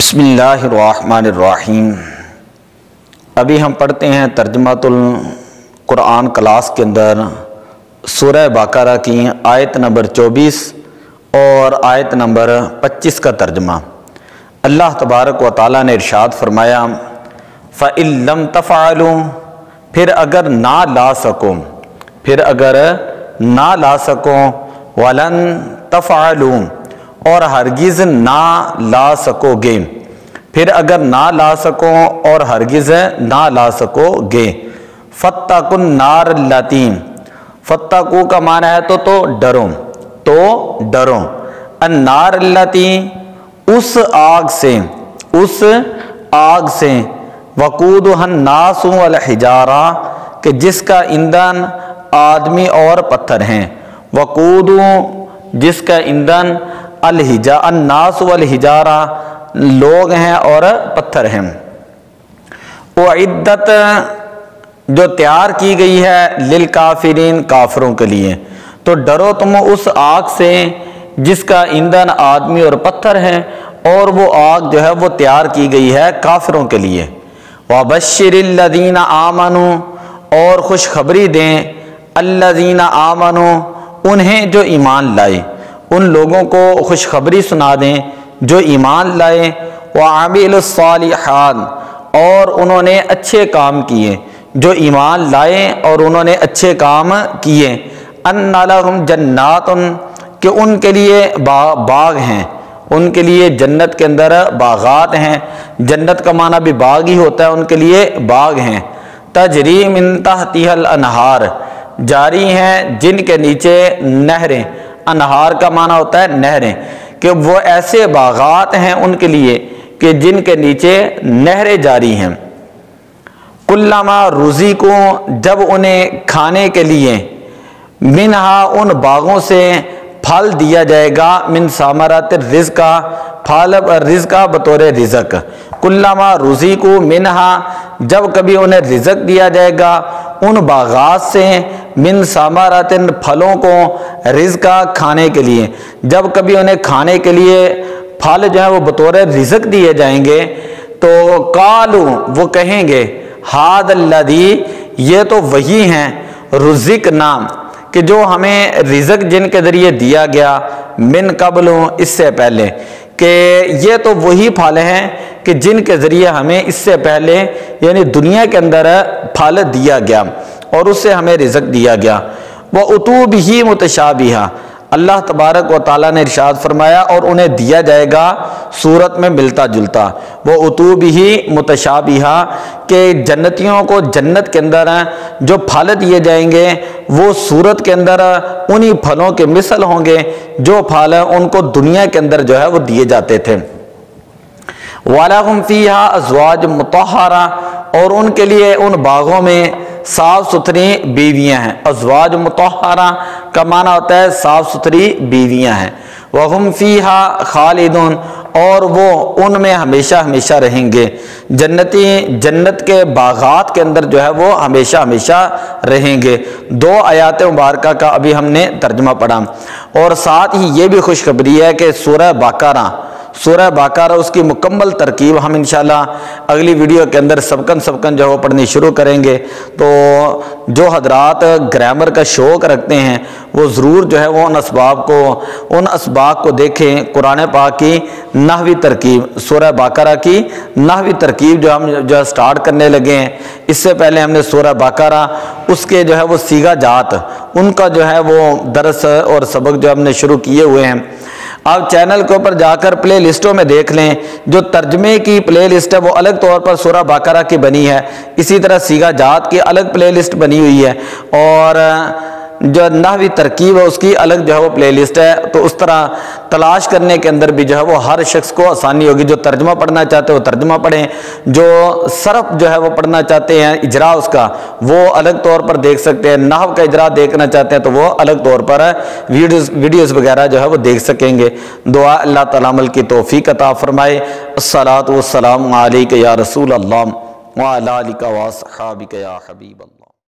بسم اللہ الرحمن الرحیم۔ ابھی ہم پڑھتے ہیں ترجمۃ القرآن کلاس کے اندر سورہ بقرہ کی آیت نمبر 24 اور آیت نمبر 25 کا ترجمہ۔ اللہ تبارک و تعالیٰ نے ارشاد فرمایا فَإِن لَمْ تَفْعَلُوا، پھر اگر نہ لا سکو وَلَن تَفْعَلُوا، اور ہرگز نہ لا سکو گے، پھر اگر نہ لا سکو اور ہرگز نہ لا سکو گے، فَاتَّقُوا النَّارَ الَّتِي، فَاتَّقُوا کا معنی ہے تو ڈرو، النَّارَ الَّتِي، اس آگ سے، وقودها الناس والحجارہ، کہ جس کا ایندھن آدمی اور پتھر ہیں، وقود جس کا ایندھن الناس والحجارہ لوگ ہیں اور پتھر ہیں، اعدت جو تیار کی گئی ہے للکافرین کافروں کے لیے، تو ڈرو تم اس آگ سے جس کا ایندھن آدمی اور پتھر ہے، اور وہ آگ جو ہے وہ تیار کی گئی ہے کافروں کے لیے۔ وَبَشِّرِ الَّذِينَ آمَنُوا، اور خوشخبری دیں الَّذِينَ آمَنُوا، انہیں جو ایمان لائے، ان لوگوں کو خوشخبری سنا دیں جو ایمان لائے، وَعَمِلُوا الصَّالِحَاتِ، اور انہوں نے اچھے کام کیے، جو ایمان لائے اور انہوں نے اچھے کام کیے، أَنَّ لَهُمْ جَنَّاتٌ، کہ ان کے لیے باغ ہیں، ان کے لیے جنت کے اندر باغات ہیں، جنت کا معنی بھی باغ ہی ہوتا ہے، ان کے لیے باغ ہیں، تجری من تحتها الانہار، جاری ہیں جن کے نیچے نہریں، انہار کا معنی ہوتا ہے نہریں، کہ وہ ایسے باغات ہیں ان کے لیے کہ جن کے نیچے نہریں جاری ہیں۔ کلما رزقوا، جب انہیں کھانے کے لیے، منہا ان باغوں سے، پھل دیا جائے گا، من ثمرات الرزق، پھل رزق بطور رزق، کلما رزقوا منہا، جب کبھی انہیں رزق دیا جائے گا ان باغات سے، من ثمرات پھلوں کو، رزق کھانے کے لیے، جب کبھی انہیں کھانے کے لیے پھل جو ہے وہ بطور رزق دیے جائیں گے، تو قالوا، وہ کہیں گے، ھذا الذی، یہ تو وہی ہیں، رزقنا، کہ جو ہمیں رزق جن کے ذریعے دیا گیا، من قبل، اس سے پہلے، کہ یہ تو وہی پھل ہیں کہ جن کے ذریعے ہمیں اس سے پہلے یعنی دنیا کے اندر پھل دیا گیا اور اس سے ہمیں رزق دیا گیا۔ وَأُتُوا بِهِ مُتَشَابِهًا، اللہ تبارک و تعالیٰ نے ارشاد فرمایا اور انہیں دیا جائے گا صورت میں ملتا جلتا۔ وَأُتُوا بِهِ مُتَشَابِهًا، کہ جنتیوں کو جنت کے اندر جو پھل دیے جائیں گے وہ صورت کے اندر انہی پھلوں کے مثل ہوں گے جو پھل ان کو دنیا کے اندر جو ہے وہ دیے جاتے تھے۔ وَلَهُمْ فِيهَا أَزْوَاجٌ مُطَهَّرَةٌ، اور ان کے لیے ان باغوں میں صاف ستھری بیویاں ہیں، ازواج مطہرہ کا معنی ہوتا ہے صاف ستھری بیویاں ہیں، وَهُمْ فِيهَا خَالِدُونَ، اور وہ ان میں ہمیشہ ہمیشہ رہیں گے، جنتی جنت کے باغات کے اندر جو ہے وہ ہمیشہ ہمیشہ رہیں گے۔ دو آیات مبارکہ کا ابھی ہم نے ترجمہ پڑھا، اور ساتھ ہی یہ بھی خوشخبری ہے کہ سورہ بقرہ اس کی مکمل ترکیب ہم انشاءاللہ اگلی ویڈیو کے اندر سبکن جو ہے وہ پڑھنی شروع کریں گے، تو جو حضرات گرامر کا شوق رکھتے ہیں وہ ضرور جو ہے وہ ان اسباق کو دیکھیں۔ قرآن پاک کی نحوی ترکیب، سورہ بقرہ کی نحوی ترکیب جو ہم سٹارٹ کرنے لگے ہیں، اس سے پہلے ہم نے سورہ بقرہ اس کے جو ہے وہ صیغہ جات ان کا جو ہے وہ درس اور سبق جو ہم نے شروع کیے ہوئے ہیں۔ آپ چینل کے اوپر جا کر پلے لسٹوں میں دیکھ لیں، جو ترجمے کی پلے لسٹ ہے وہ الگ طور پر سورہ بقرہ کی بنی ہے، اسی طرح صیغہ جات کی الگ پلے لسٹ بنی ہوئی ہے، اور جو نحوی ترکیب ہے اس کی الگ جو ہے وہ پلے لسٹ ہے، تو اس طرح تلاش کرنے کے اندر بھی جو ہے وہ ہر شخص کو آسانی ہوگی۔ جو ترجمہ پڑھنا چاہتے ہیں وہ ترجمہ پڑھیں، جو صرف جو ہے وہ پڑھنا چاہتے ہیں اجرا اس کا، وہ الگ طور پر دیکھ سکتے ہیں، نحو کا اجرا دیکھنا چاہتے ہیں تو وہ الگ طور پر ویڈیوز وغیرہ جو ہے وہ دیکھ سکیں گے۔ دعا اللہ تعالیٰ عمل کی توفیق عطا فرمائے۔ الصلاۃ والسلام علیک یا رسول اللہ وعلی آلک واصحابک یا حبیب اللہ۔